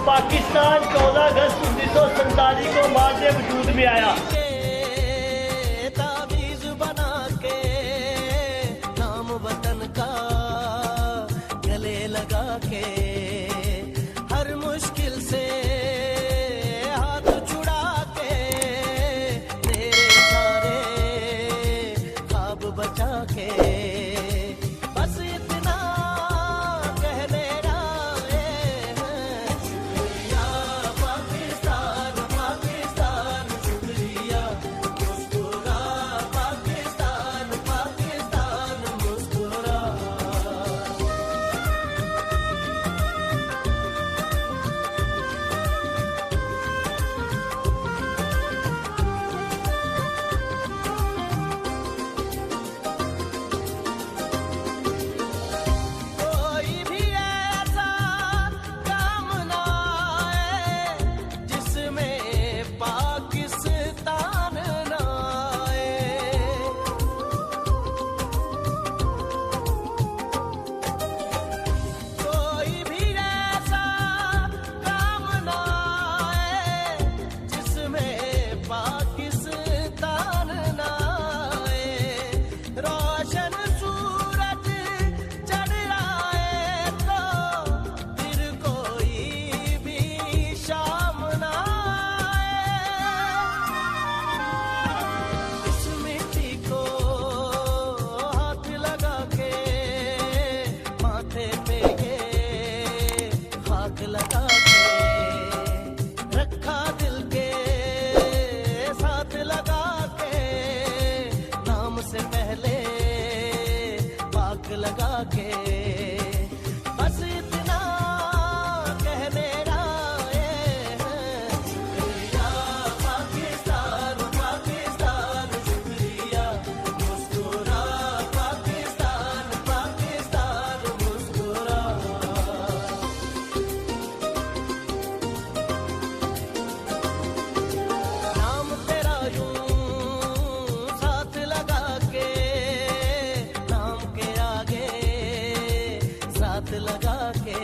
पाकिस्तान 14 अगस्त 1947 को मादे वजूद में आया। तावीज़ बना के नाम वतन का गले लगा के हर मुश्किल से हाथ छुड़ा के तेरे सारे ख्वाब बचा के बस इतना कहने आए हैं। शुक्रिया पाकिस्तान पाकिस्तान शुक्रिया मुस्कुरा पाकिस्तान पाकिस्तान मुस्कुरा। कोई भी ऐसा काम ना आए जिसमें पाकिस्तान ना आए। कोई भी ऐसा काम ना आए जिसमें पाकिस्तान ना आए। रोशन सूरज चढ़ आए तो फिर कोई भी शाम ना आए। इस मिट्टी को हाथ लगा के माथे पे ये खाक लगा के रखा दिल के साथ लगा के नाम से पहले पाक लगा के बस इतना कहने आए हैं। शुक्रिया पाकिस्तान पाकिस्तान शुक्रिया मुस्कुरा पाकिस्तान पाकिस्तान मुस्कुरा। नाम तेरा यूं साथ लगा के नाम के आगे साथ लगा के